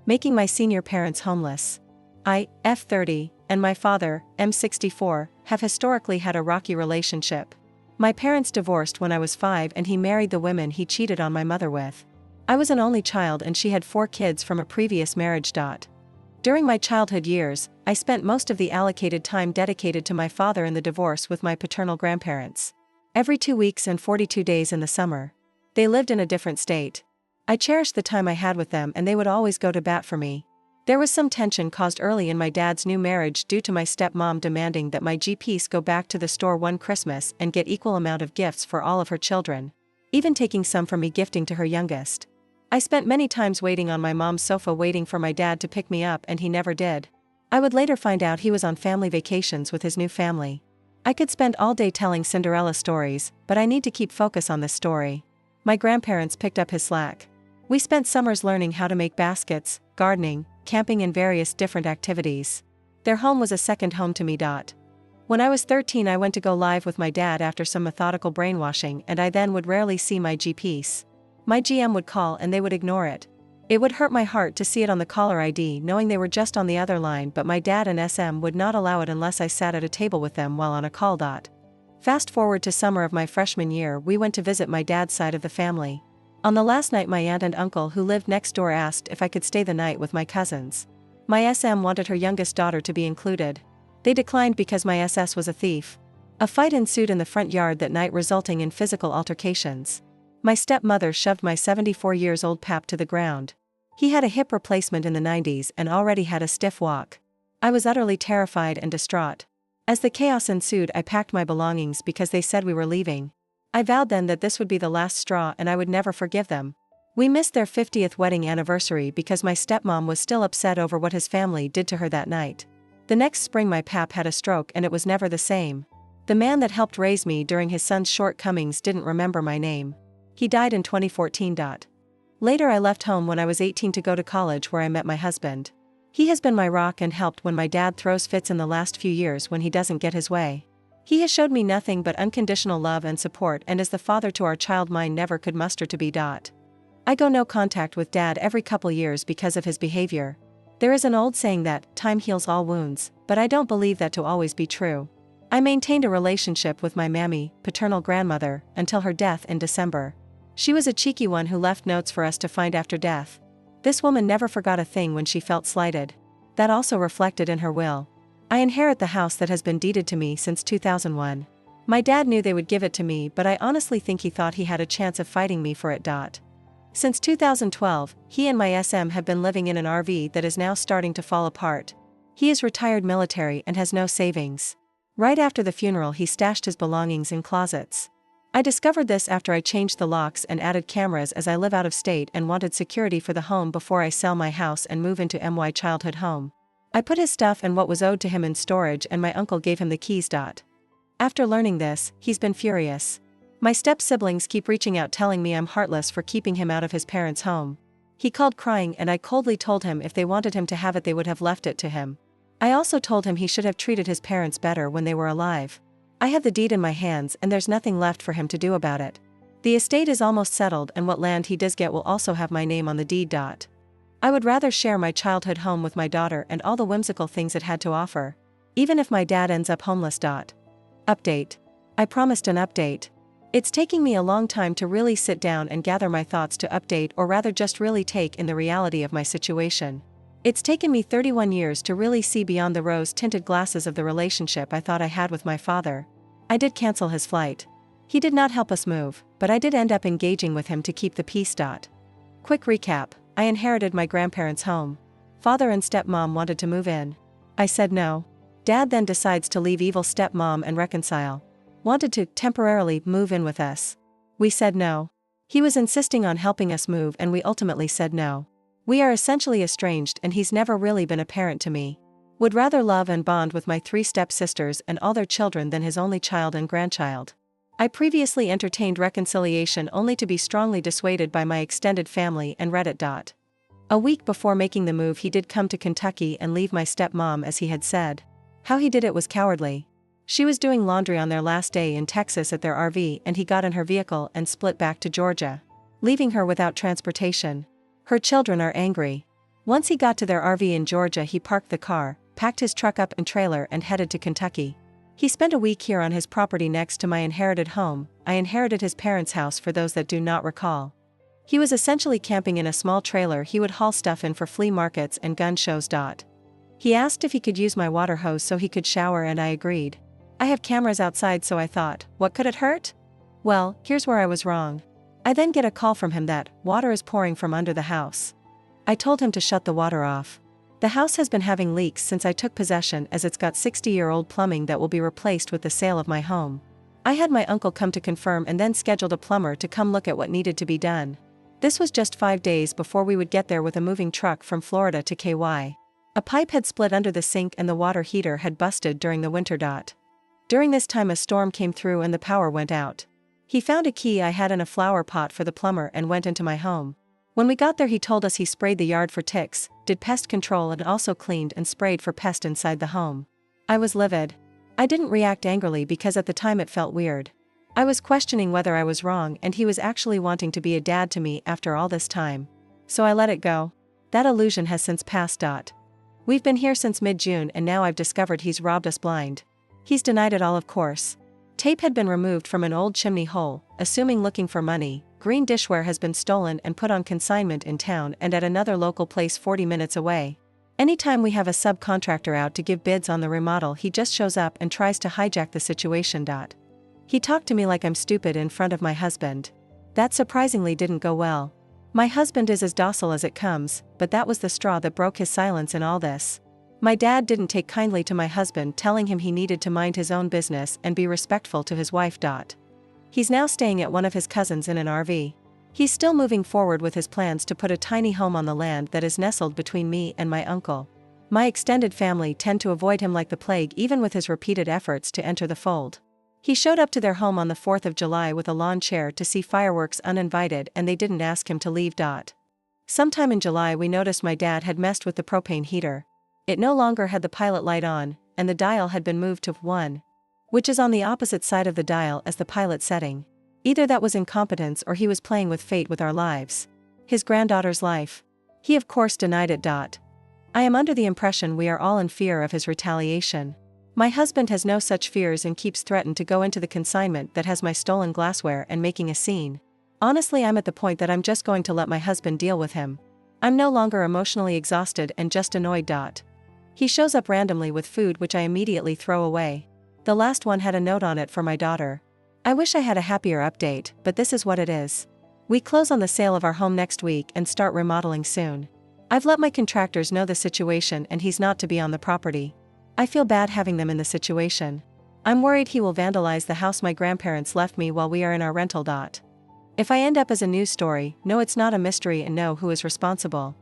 making my senior parents homeless. I, F30, and my father, M64, have historically had a rocky relationship. My parents divorced when I was 5 and he married the women he cheated on my mother with. I was an only child and she had 4 kids from a previous marriage. During my childhood years, I spent most of the allocated time dedicated to my father in the divorce with my paternal grandparents. Every 2 weeks and 42 days in the summer. They lived in a different state. I cherished the time I had with them and they would always go to bat for me. There was some tension caused early in my dad's new marriage due to my stepmom demanding that my GPs go back to the store one Christmas and get equal amount of gifts for all of her children, even taking some from me gifting to her youngest. I spent many times waiting on my mom's sofa waiting for my dad to pick me up and he never did. I would later find out he was on family vacations with his new family. I could spend all day telling Cinderella stories, but I need to keep focus on this story. My grandparents picked up his slack. We spent summers learning how to make baskets, gardening, camping and various different activities. Their home was a second home to me. When I was 13 I went to go live with my dad after some methodical brainwashing and I then would rarely see my GPs. My GM would call and they would ignore it. It would hurt my heart to see it on the caller ID knowing they were just on the other line, but my dad and SM would not allow it unless I sat at a table with them while on a call. Fast forward to summer of my freshman year, we went to visit my dad's side of the family. On the last night my aunt and uncle who lived next door asked if I could stay the night with my cousins. My SM wanted her youngest daughter to be included. They declined because my SS was a thief. A fight ensued in the front yard that night resulting in physical altercations. My stepmother shoved my 74 years old pap to the ground. He had a hip replacement in the 90s and already had a stiff walk. I was utterly terrified and distraught. As the chaos ensued I packed my belongings because they said we were leaving. I vowed then that this would be the last straw and I would never forgive them. We missed their 50th wedding anniversary because my stepmom was still upset over what his family did to her that night. The next spring my pap had a stroke and it was never the same. The man that helped raise me during his son's shortcomings didn't remember my name. He died in 2014. Later I left home when I was 18 to go to college where I met my husband. He has been my rock and helped when my dad throws fits in the last few years when he doesn't get his way. He has showed me nothing but unconditional love and support and is the father to our child mine never could muster to be. I go no contact with dad every couple years because of his behavior. There is an old saying that time heals all wounds, but I don't believe that to always be true. I maintained a relationship with my mammy, paternal grandmother, until her death in December. She was a cheeky one who left notes for us to find after death. This woman never forgot a thing when she felt slighted. That also reflected in her will. I inherit the house that has been deeded to me since 2001. My dad knew they would give it to me, but I honestly think he thought he had a chance of fighting me for it. Since 2012, he and my SM have been living in an RV that is now starting to fall apart. He is retired military and has no savings. Right after the funeral he stashed his belongings in closets. I discovered this after I changed the locks and added cameras as I live out of state and wanted security for the home before I sell my house and move into my childhood home. I put his stuff and what was owed to him in storage and my uncle gave him the keys. After learning this, he's been furious. My step-siblings keep reaching out telling me I'm heartless for keeping him out of his parents' home. He called crying and I coldly told him if they wanted him to have it they would have left it to him. I also told him he should have treated his parents better when they were alive. I have the deed in my hands and there's nothing left for him to do about it. The estate is almost settled and what land he does get will also have my name on the deed. I would rather share my childhood home with my daughter and all the whimsical things it had to offer. Even if my dad ends up homeless. Update. I promised an update. It's taking me a long time to really sit down and gather my thoughts to update or rather just really take in the reality of my situation. It's taken me 31 years to really see beyond the rose-tinted glasses of the relationship I thought I had with my father. I did cancel his flight. He did not help us move, but I did end up engaging with him to keep the peace. Quick recap. I inherited my grandparents' home. Father and stepmom wanted to move in. I said no. Dad then decides to leave evil stepmom and reconcile. Wanted to, temporarily, move in with us. We said no. He was insisting on helping us move and we ultimately said no. We are essentially estranged and he's never really been a parent to me. Would rather love and bond with my 3 step-sisters and all their children than his only child and grandchild. I previously entertained reconciliation only to be strongly dissuaded by my extended family and Reddit. A week before making the move he did come to Kentucky and leave my stepmom as he had said. How he did it was cowardly. She was doing laundry on their last day in Texas at their RV and he got in her vehicle and split back to Georgia, leaving her without transportation. Her children are angry. Once he got to their RV in Georgia, he parked the car, packed his truck up and trailer and headed to Kentucky. He spent a week here on his property next to my inherited home. I inherited his parents' house for those that do not recall. He was essentially camping in a small trailer he would haul stuff in for flea markets and gun shows. He asked if he could use my water hose so he could shower and I agreed. I have cameras outside, so I thought, what could it hurt? Well, here's where I was wrong. I then get a call from him that water is pouring from under the house. I told him to shut the water off. The house has been having leaks since I took possession, as it's got 60-year-old plumbing that will be replaced with the sale of my home. I had my uncle come to confirm and then scheduled a plumber to come look at what needed to be done. This was just 5 days before we would get there with a moving truck from Florida to KY. A pipe had split under the sink and the water heater had busted during the winter. During this time a storm came through and the power went out. He found a key I had in a flower pot for the plumber and went into my home. When we got there he told us he sprayed the yard for ticks, did pest control and also cleaned and sprayed for pest inside the home. I was livid. I didn't react angrily because at the time it felt weird. I was questioning whether I was wrong and he was actually wanting to be a dad to me after all this time. So I let it go. That illusion has since passed. We've been here since mid-June and now I've discovered he's robbed us blind. He's denied it all, of course. Tape had been removed from an old chimney hole, assuming looking for money. Green dishware has been stolen and put on consignment in town and at another local place 40 minutes away. Anytime we have a subcontractor out to give bids on the remodel he just shows up and tries to hijack the situation. He talked to me like I'm stupid in front of my husband. That surprisingly didn't go well. My husband is as docile as it comes, but that was the straw that broke his silence in all this. My dad didn't take kindly to my husband telling him he needed to mind his own business and be respectful to his wife. He's now staying at one of his cousins in an RV. He's still moving forward with his plans to put a tiny home on the land that is nestled between me and my uncle. My extended family tend to avoid him like the plague even with his repeated efforts to enter the fold. He showed up to their home on the 4th of July with a lawn chair to see fireworks uninvited and they didn't ask him to leave. Sometime in July we noticed my dad had messed with the propane heater. It no longer had the pilot light on, and the dial had been moved to 1. Which is on the opposite side of the dial as the pilot setting. Either that was incompetence or he was playing with fate with our lives. His granddaughter's life. He of course denied it. I am under the impression we are all in fear of his retaliation. My husband has no such fears and keeps threatened to go into the consignment that has my stolen glassware and making a scene. Honestly, I'm at the point that I'm just going to let my husband deal with him. I'm no longer emotionally exhausted and just annoyed. He shows up randomly with food which I immediately throw away. The last one had a note on it for my daughter. I wish I had a happier update, but this is what it is. We close on the sale of our home next week and start remodeling soon. I've let my contractors know the situation and he's not to be on the property. I feel bad having them in the situation. I'm worried he will vandalize the house my grandparents left me while we are in our rental. If I end up as a news story, know it's not a mystery and know who is responsible.